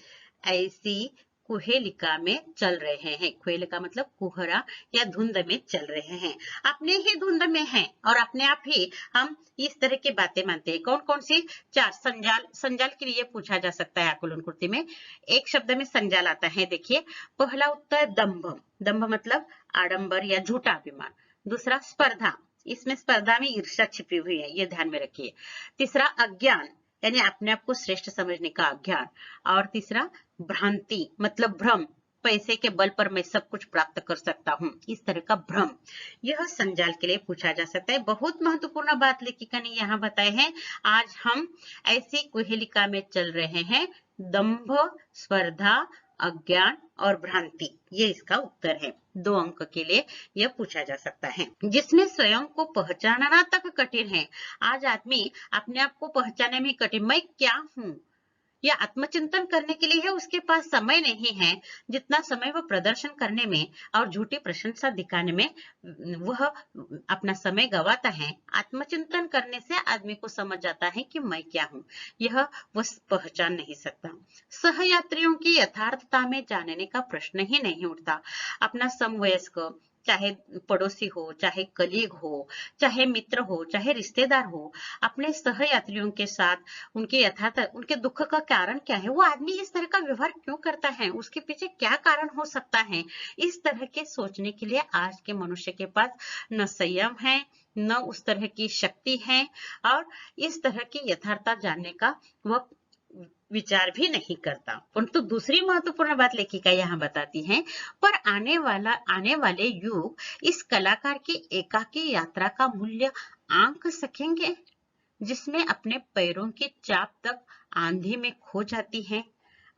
ऐसी कुहेलिका में चल रहे हैं। कुहेलिका मतलब कुहरा या धुंध में चल रहे हैं। अपने ही धुंध में हैं और अपने आप ही हम इस तरह की बातें मानते हैं। कौन कौन सी? 4 संजाल। संजाल के लिए पूछा जा सकता है आकलन कृति में। एक शब्द में संजाल आता है। देखिए, पहला उत्तर दंभ। दंभ मतलब आडंबर या झूठा अभिमान। दूसरा स्पर्धा, इसमें स्पर्धा में ईर्ष्या छिपी हुई है, ये ध्यान में रखिए। तीसरा अज्ञान, यानी अपने आप को श्रेष्ठ समझने का अज्ञान। और तीसरा भ्रांति मतलब भ्रम, पैसे के बल पर मैं सब कुछ प्राप्त कर सकता हूँ, इस तरह का भ्रम। यह संजाल के लिए पूछा जा सकता है। बहुत महत्वपूर्ण बात लेखिका ने यहाँ बताए हैं। आज हम ऐसी कुहेलिका में चल रहे हैं। दंभ, स्पर्धा, अज्ञान और भ्रांति, ये इसका उत्तर है। 2 अंक के लिए यह पूछा जा सकता है। जिसमें स्वयं को पहचानना तक कठिन है। आज आदमी अपने आप को पहचानने में कठिन, मैं क्या हूँ, या आत्मचिंतन करने के लिए है, उसके पास समय नहीं है। जितना समय वह प्रदर्शन करने में और झूठी प्रशंसा दिखाने में वह अपना समय गवाता है, आत्मचिंतन करने से आदमी को समझ आता है कि मैं क्या हूँ, यह वह पहचान नहीं सकता। सहयात्रियों की यथार्थता में जानने का प्रश्न ही नहीं उठता। अपना समवयस्क, चाहे पड़ोसी हो, चाहे कलीग हो, चाहे मित्र हो, चाहे रिश्तेदार हो, अपने सहयात्रियों के साथ उनके यथार्थ, उनके दुख का कारण क्या है, वो आदमी इस तरह का व्यवहार क्यों करता है, उसके पीछे क्या कारण हो सकता है, इस तरह के सोचने के लिए आज के मनुष्य के पास न संयम है, न उस तरह की शक्ति है, और इस तरह की यथार्थता जानने का वह विचार भी नहीं करता। परंतु दूसरी महत्वपूर्ण बात लेखिका यहाँ बताती है, पर आने वाले युग इस कलाकार की एकाकी यात्रा का मूल्य आंक सकेंगे, जिसमें अपने पैरों की चाप तक आंधी में खो जाती है।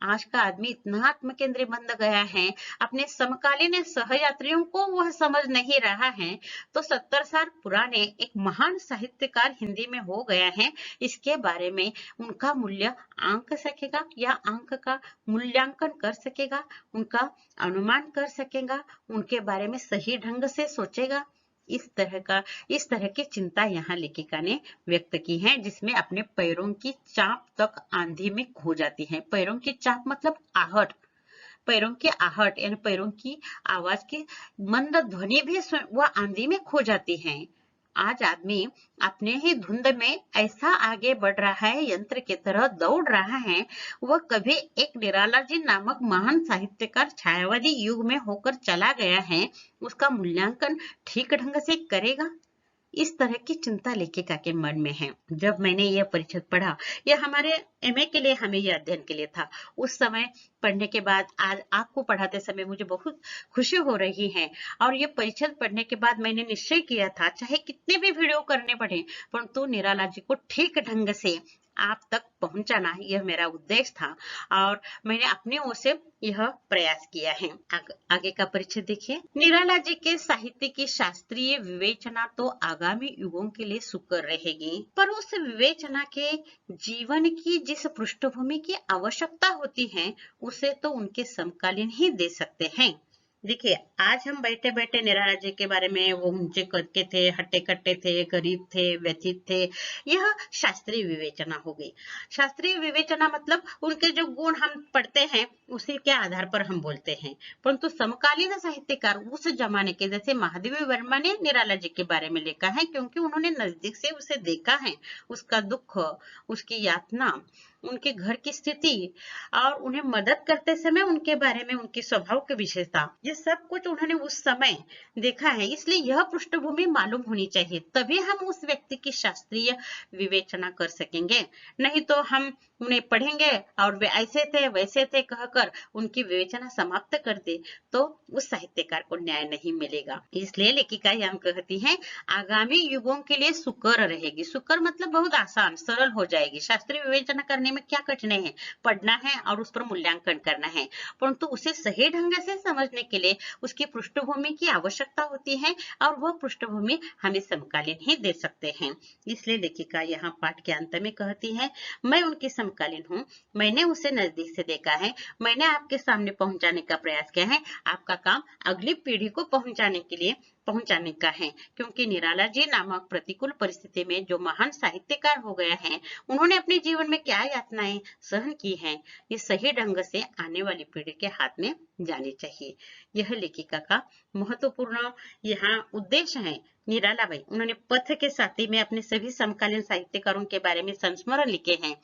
आज का आदमी इतना आत्मकेंद्री बन गया है, अपने समकालीन सहयात्रियों को वह समझ नहीं रहा है। तो 70 साल पुराने एक महान साहित्यकार हिंदी में हो गया है, इसके बारे में उनका मूल्य आंक सकेगा या अंक का मूल्यांकन कर सकेगा, उनका अनुमान कर सकेगा, उनके बारे में सही ढंग से सोचेगा। इस तरह की चिंता यहाँ लेखिका ने व्यक्त की है, जिसमें अपने पैरों की चाप तक आंधी में खो जाती है। पैरों की चाप मतलब आहट, पैरों की आहट यानी पैरों की आवाज की मंद ध्वनि भी वह आंधी में खो जाती है। आज आदमी अपने ही धुंध में ऐसा आगे बढ़ रहा है, यंत्र की तरह दौड़ रहा है। वह कभी एक निराला जी नामक महान साहित्यकार छायावादी युग में होकर चला गया है, उसका मूल्यांकन ठीक ढंग से करेगा? इस तरह की चिंता लेखिका के मन में है। जब मैंने यह परिच्छेद पढ़ा, यह हमारे एमए के लिए, हमें यह अध्ययन के लिए था, उस समय पढ़ने के बाद आज आपको पढ़ाते समय मुझे बहुत खुशी हो रही है। और ये परिच्छेद पढ़ने के बाद मैंने निश्चय किया था, चाहे कितने भी वीडियो करने पड़े, परंतु निराला जी को ठीक ढंग से आप तक पहुंचाना, यह मेरा उद्देश्य था और मैंने अपनी ओर से यह प्रयास किया है। आगे का परिचय देखिए। निराला जी के साहित्य की शास्त्रीय विवेचना तो आगामी युगों के लिए सुकर रहेगी, पर उस विवेचना के जीवन की जिस पृष्ठभूमि की आवश्यकता होती है, उसे तो उनके समकालीन ही दे सकते हैं। देखिए, आज हम बैठे बैठे निराला जी के बारे में, वो ऊंचे कद के थे, हट्टे कट्टे थे, गरीब थे, व्यथित थे, यह शास्त्रीय विवेचना हो गई। शास्त्रीय विवेचना मतलब उनके जो गुण हम पढ़ते हैं उसी के आधार पर हम बोलते हैं। परंतु समकालीन साहित्यकार उस जमाने के, जैसे महादेवी वर्मा ने निराला जी के बारे में लिखा है, क्योंकि उन्होंने नजदीक से उसे देखा है, उसका दुख, उसकी यातना, उनके घर की स्थिति और उन्हें मदद करते समय उनके बारे में उनके स्वभाव की विशेषता, ये सब कुछ उन्होंने उस समय देखा है, इसलिए यह पृष्ठभूमि मालूम होनी चाहिए, तभी हम उस व्यक्ति की शास्त्रीय विवेचना कर सकेंगे। नहीं तो हम उन्हें पढ़ेंगे और वे ऐसे थे वैसे थे कहकर उनकी विवेचना समाप्त कर दे तो उस साहित्यकार को न्याय नहीं मिलेगा। इसलिए लेखिका यह कहती है, आगामी युगों के लिए सुकर रहेगी। सुकर मतलब बहुत आसान सरल हो जाएगी। शास्त्रीय विवेचना करने में क्या कठिनाई है, पढ़ना है और उस पर मूल्यांकन करना है, परंतु उसे सही ढंग से समझने के लिए उसकी पृष्ठभूमि की आवश्यकता होती है और वह पृष्ठभूमि हमें समकालीन ही दे सकते हैं। इसलिए लेखिका यहाँ पाठ के अंत में कहती है, मैं उनकी समकालीन हूँ, मैंने उसे नजदीक से देखा है, मैंने आपके सामने पहुंचाने का प्रयास किया है, आपका काम अगली पीढ़ी को पहुंचाने का है, क्योंकि निराला जी नामक प्रतिकूल परिस्थिति में जो महान साहित्यकार हो गया है, उन्होंने अपने जीवन में क्या यातनाएं सहन की हैं, ये सही ढंग से आने वाली पीढ़ी के हाथ में जानी चाहिए। यह लेखिका का महत्वपूर्ण यहाँ उद्देश्य है। निराला भाई उन्होंने पथ के साथी में अपने सभी समकालीन साहित्यकारों के बारे में संस्मरण लिखे हैं।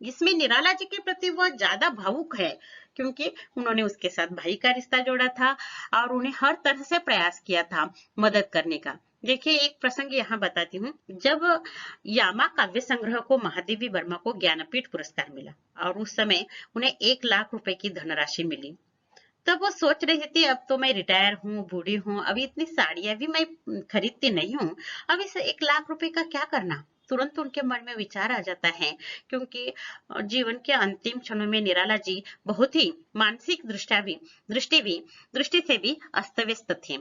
इसमें निराला जी के प्रति वह ज्यादा भावुक है, क्योंकि उन्होंने उसके साथ भाई का रिश्ता जोड़ा था और उन्हें हर तरह से प्रयास किया था मदद करने का। देखिए एक प्रसंग यहाँ बताती हूँ। जब यामा काव्य संग्रह को महादेवी वर्मा को ज्ञानपीठ पुरस्कार मिला और उस समय उन्हें 1 लाख रुपए की धनराशि मिली, तब वो सोच रही थी, अब तो मैं रिटायर हूँ, बूढ़ी हूँ, अभी इतनी साड़ियां भी मैं खरीदती नहीं हूँ, अब इस 1 लाख रुपए का क्या करना। तुरंत उनके मन में विचार आ जाता है, क्योंकि जीवन के अंतिम क्षणों में निराला जी बहुत ही मानसिक दृष्टि से भी अस्त व्यस्त थे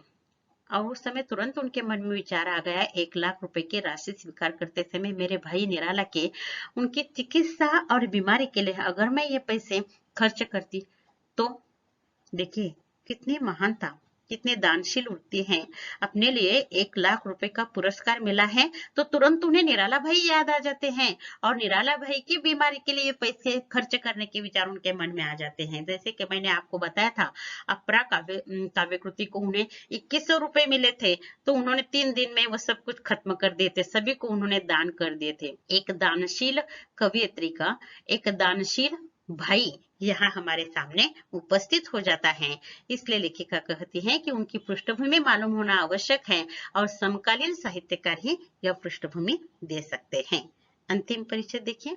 और उस समय तुरंत उनके मन में विचार आ गया, 1 लाख रुपए की राशि स्वीकार करते समय मेरे भाई निराला के उनकी चिकित्सा और बीमारी के लिए अगर मैं ये पैसे खर्च करती तो देखिए कितनी महानता, कितने दानशील व्यक्ति हैं। अपने लिए 1 लाख रुपए का पुरस्कार मिला है तो तुरंत उन्हें निराला भाई याद आ जाते हैं और निराला भाई की बीमारी के लिए पैसे खर्च करने के विचार उनके मन में आ जाते हैं। जैसे कि मैंने आपको बताया था, अपरा काव्यकृति को उन्हें 2100 रुपए मिले थे तो उन्होंने 3 दिन में वह सब कुछ खत्म कर दिए थे, सभी को उन्होंने दान कर दिए थे। एक दानशील कवियत्री का एक दानशील भाई यहाँ हमारे सामने उपस्थित हो जाता है। इसलिए लेखिका कहती है कि उनकी पृष्ठभूमि मालूम होना आवश्यक है और समकालीन साहित्यकार ही यह पृष्ठभूमि दे सकते हैं। अंतिम परिचय देखिए।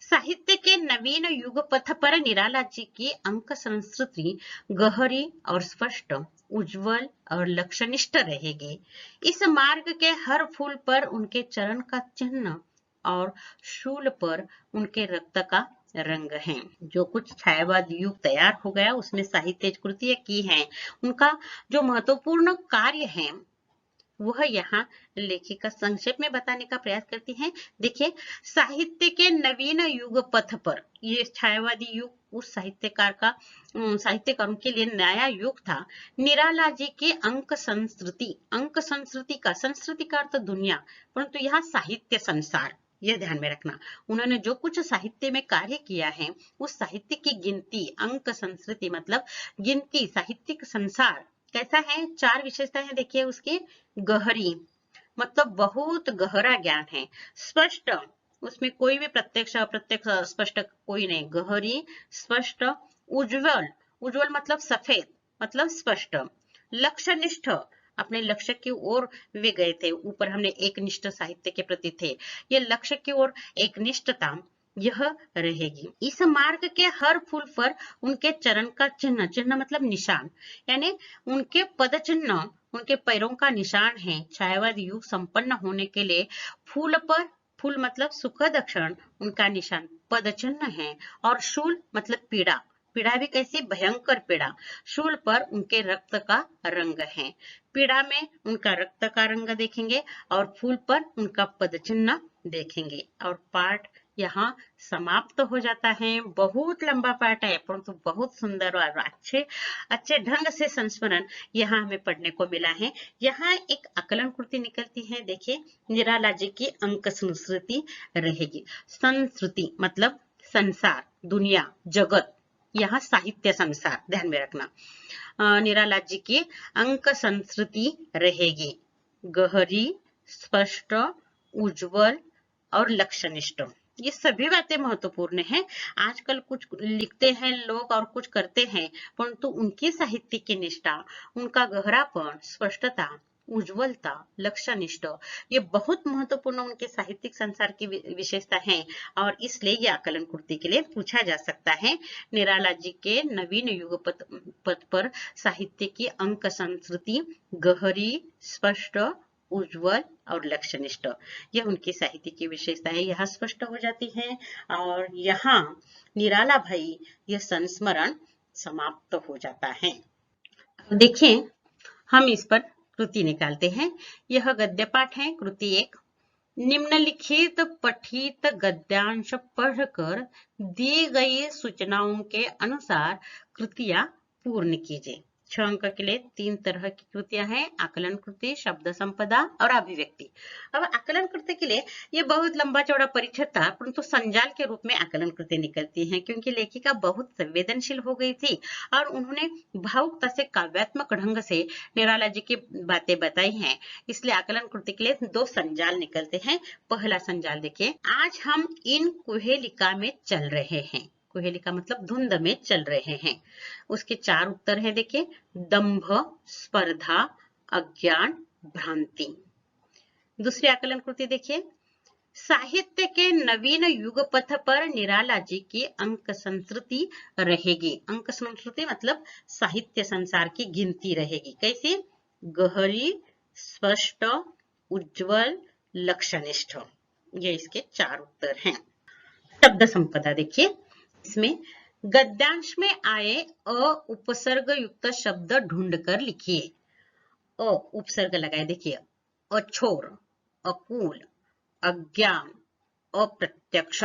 साहित्य के नवीन युग पथ पर निराला जी की अंक संस्कृति गहरी और स्पष्ट, उज्जवल और लक्ष्यनिष्ठ रहेगी। इस मार्ग के हर फूल पर उनके चरण का चिन्ह और शूल पर उनके रक्त का रंग है। जो कुछ छायावाद युग तैयार हो गया उसमें साहित्य कृतियां की हैं, उनका जो महत्वपूर्ण कार्य है वह यहाँ लेखिका संक्षेप में बताने का प्रयास करती है। देखिए, साहित्य के नवीन युग पथ पर, ये छायावादी युग उस साहित्यकारों के लिए नया युग था। निराला जी की अंक संस्कृति का अर्थ दुनिया, परंतु यहाँ साहित्य संसार, यह ध्यान में रखना। उन्होंने जो कुछ साहित्य में कार्य किया है उस साहित्य की गिनती, अंक संस्कृति मतलब गिनती, साहित्यिक संसार कैसा है, 4 विशेषताएं देखिए उसकी। गहरी मतलब बहुत गहरा ज्ञान है, स्पष्ट उसमें कोई भी प्रत्यक्ष अप्रत्यक्ष स्पष्ट कोई नहीं, गहरी स्पष्ट, उज्जवल मतलब सफेद मतलब स्पष्ट, लक्ष्यनिष्ठ अपने लक्ष्य की ओर वे गए थे, ऊपर हमने एक निष्ठ साहित्य के प्रति थे, ये लक्ष्य की ओर एक निष्ठता यह रहेगी। इस मार्ग के हर फूल पर उनके चरण का चिन्ह मतलब निशान, यानी उनके पद चिन्ह उनके पैरों का निशान है। छायावाद युग संपन्न होने के लिए फूल मतलब सुखद क्षण, उनका निशान पद चिन्ह है, और शूल मतलब पीड़ा भी कैसी भयंकर पीड़ा, शूल पर उनके रक्त का रंग है। पीड़ा में उनका रक्त का रंग देखेंगे और फूल पर उनका पद चिन्ह देखेंगे। और पाठ यहाँ समाप्त हो जाता है। बहुत लंबा पाठ है परंतु बहुत सुंदर और अच्छे ढंग से संस्मरण यहाँ हमें पढ़ने को मिला है। यहाँ एक आकलन कृति निकलती है। देखिए, निराला जी की अंक संस्कृति रहेगी। संस्कृति मतलब संसार, दुनिया, जगत, यहाँ साहित्य संसार, ध्यान में रखना। निराला जी की अंक संस्कृति रहेगी, गहरी, स्पष्ट, उज्जवल और लक्ष्यनिष्ठ। ये सभी बातें महत्वपूर्ण हैं। आजकल कुछ लिखते हैं लोग और कुछ करते हैं, परंतु उनकी साहित्य की निष्ठा, उनका गहरापन, स्पष्टता, उज्ज्वलता, लक्ष्यनिष्ठ, ये बहुत महत्वपूर्ण उनके साहित्यिक संसार की विशेषता है और इसलिए ये आकलन कृति के लिए पूछा जा सकता है। निराला जी के नवीन युगपथ पथ पर साहित्य की अंक संस्कृति गहरी, स्पष्ट, उज्ज्वल और लक्ष्यनिष्ठ, यह उनकी साहित्य की विशेषता है, यह स्पष्ट हो जाती है। और यहाँ निराला भाई यह संस्मरण समाप्त हो जाता है। देखिए, हम इस पर कृति निकालते हैं। यह गद्य पाठ है, कृति 1। निम्नलिखित पठित गद्यांश पढ़कर दी गई सूचनाओं के अनुसार कृतियां पूर्ण कीजिए। 6 अंक के लिए 3 तरह की कृतियां हैं, आकलन कृति, शब्द संपदा और अभिव्यक्ति। अब आकलन कृति के लिए ये बहुत लंबा चौड़ा परिच्छेद था, परंतु संजाल के रूप में आकलन कृति निकलती है, क्योंकि लेखिका बहुत संवेदनशील हो गई थी और उन्होंने भावुकता से काव्यात्मक ढंग से निराला जी की बातें बताई हैं, इसलिए आकलन कृति के लिए 2 संजाल निकलते हैं। पहला संजाल देखिए, आज हम इन कुहेलिका में चल रहे हैं। कुहेलिका मतलब धुंध में चल रहे हैं। उसके 4 उत्तर हैं, देखिए, दंभ, स्पर्धा, अज्ञान, भ्रांति। दूसरी आकलन कृति देखिए, साहित्य के नवीन युगपथ पर निराला जी की अंक संस्कृति रहेगी। अंक संस्कृति मतलब साहित्य संसार की गिनती रहेगी। कैसी? गहरी, स्पष्ट, उज्ज्वल, लक्ष्यनिष्ठ। ये इसके 4 उत्तर हैं। शब्द संपदा देखिए, इसमें गद्यांश में आए अ उपसर्ग युक्त शब्द ढूंढकर लिखिए। अ उपसर्ग लगाए, देखिए, अछोर, अकूल, अज्ञान, अप्रत्यक्ष।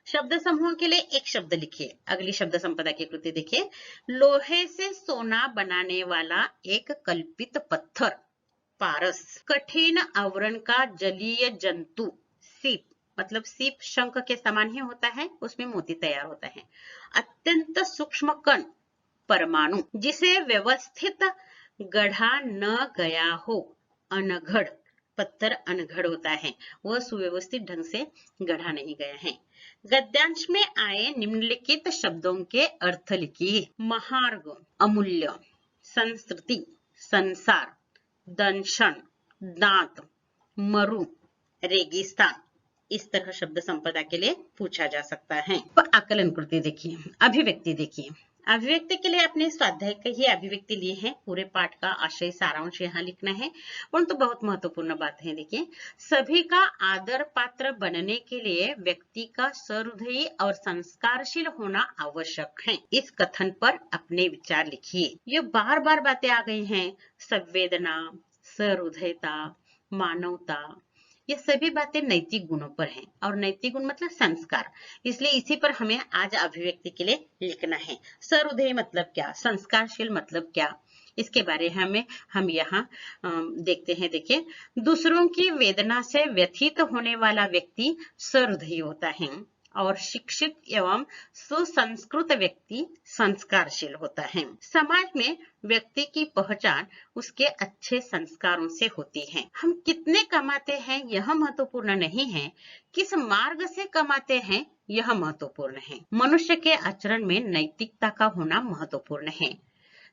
शब्द समूह के लिए एक शब्द लिखिए। अगली शब्द संपदा की कृति देखिए, लोहे से सोना बनाने वाला एक कल्पित पत्थर, पारस। कठिन आवरण का जलीय जंतु, सीप, मतलब सीप शंख के समान ही होता है, उसमें मोती तैयार होता है। अत्यंत सूक्ष्म कण, परमाणु, जिसे व्यवस्थित गढ़ा न गया हो, अनघड़। पत्थर अनघड़ होता है, वह सुव्यवस्थित ढंग से गढ़ा नहीं गया है। गद्यांश में आए निम्नलिखित शब्दों के अर्थ लिखिए। महार्ग, अमूल्य, संस्कृति, संसार, दंशन, दांत, मरु, रेगिस्तान। इस तरह शब्द संपदा के लिए पूछा जा सकता है। तो आकलन कृति देखिए। अभिव्यक्ति देखिए, अभिव्यक्ति के लिए अपने स्वाध्याय की ही अभिव्यक्ति ली है। पूरे पाठ का आशय सारांश यहाँ लिखना है, परंतु बहुत महत्वपूर्ण बात है। देखिए, सभी का आदर पात्र बनने के लिए व्यक्ति का सहृदयी और संस्कारशील होना आवश्यक है। इस कथन पर अपने विचार लिखिए। ये बार बार बातें आ गई हैं, संवेदना, सहृदयता, मानवता, ये सभी बातें नैतिक गुणों पर हैं और नैतिक गुण मतलब संस्कार, इसलिए इसी पर हमें आज अभिव्यक्ति के लिए लिखना है। सहृदय मतलब क्या, संस्कारशील मतलब क्या, इसके बारे में हम यहाँ देखते हैं। देखिए, दूसरों की वेदना से व्यथित होने वाला व्यक्ति सहृदयी होता है और शिक्षित एवं सुसंस्कृत व्यक्ति संस्कारशील होता है। समाज में व्यक्ति की पहचान उसके अच्छे संस्कारों से होती है। हम कितने कमाते हैं यह महत्वपूर्ण नहीं है, किस मार्ग से कमाते हैं यह महत्वपूर्ण है। मनुष्य के आचरण में नैतिकता का होना महत्वपूर्ण है।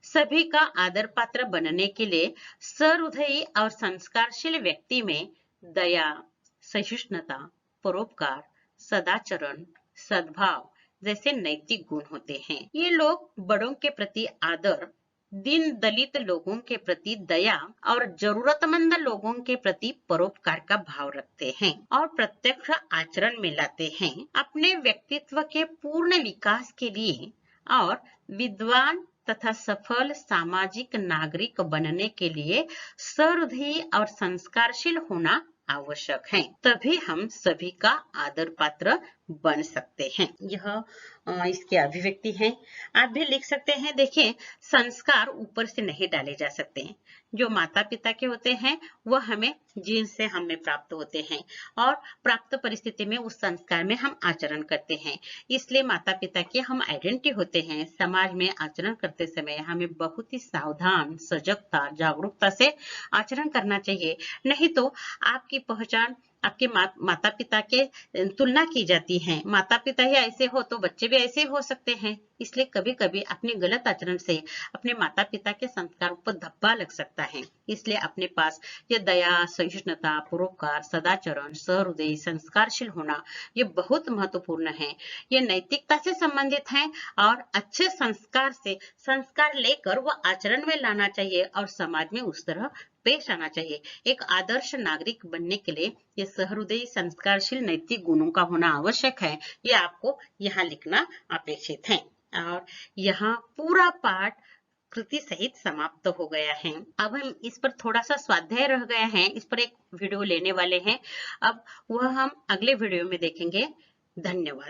सभी का आदर पात्र बनने के लिए सहृदयी और संस्कारशील व्यक्ति में दया, सहिष्णुता, परोपकार, सदाचरण, सद्भाव जैसे नैतिक गुण होते हैं। ये लोग बड़ों के प्रति आदर, दीन दलित लोगों के प्रति दया और जरूरतमंद लोगों के प्रति परोपकार का भाव रखते हैं और प्रत्यक्ष आचरण में लाते हैं। अपने व्यक्तित्व के पूर्ण विकास के लिए और विद्वान तथा सफल सामाजिक नागरिक बनने के लिए सहृदयी और संस्कारशील होना आवश्यक है, तभी हम सभी का आदर पात्र बन सकते हैं। यह इसकी अभिव्यक्ति है। आप भी लिख सकते हैं। देखिए, संस्कार ऊपर से नहीं डाले जा सकते हैं। जो माता पिता के होते हैं वह हमें जीन से हमें प्राप्त होते हैं और प्राप्त परिस्थिति में उस संस्कार में हम आचरण करते हैं। इसलिए माता पिता की हम आइडेंटिटी होते हैं। समाज में आचरण करते समय हमें बहुत ही सावधान, सजगता, जागरूकता से आचरण करना चाहिए, नहीं तो आपकी पहचान आपके माता पिता के तुलना की जाती है। माता पिता ही ऐसे हो तो बच्चे भी ऐसे हो सकते हैं। इसलिए कभी कभी अपने गलत आचरण से अपने माता पिता के संस्कारों पर धब्बा लग सकता है। इसलिए अपने पास ये दया, सहिष्णुता, परोपकार, सदाचरण, सहृदयी, संस्कारशील होना ये बहुत महत्वपूर्ण है। ये नैतिकता से संबंधित है और अच्छे संस्कार लेकर वो आचरण में लाना चाहिए और समाज में उस तरह पेश आना चाहिए। एक आदर्श नागरिक बनने के लिए ये सहृदयी, संस्कारशील, नैतिक गुणों का होना आवश्यक है। ये आपको यहाँ लिखना अपेक्षित है। और यहाँ पूरा पाठ कृति सहित समाप्त हो गया है। अब हम इस पर थोड़ा सा स्वाध्याय रह गया है, इस पर एक वीडियो लेने वाले हैं। अब वह हम अगले वीडियो में देखेंगे। धन्यवाद।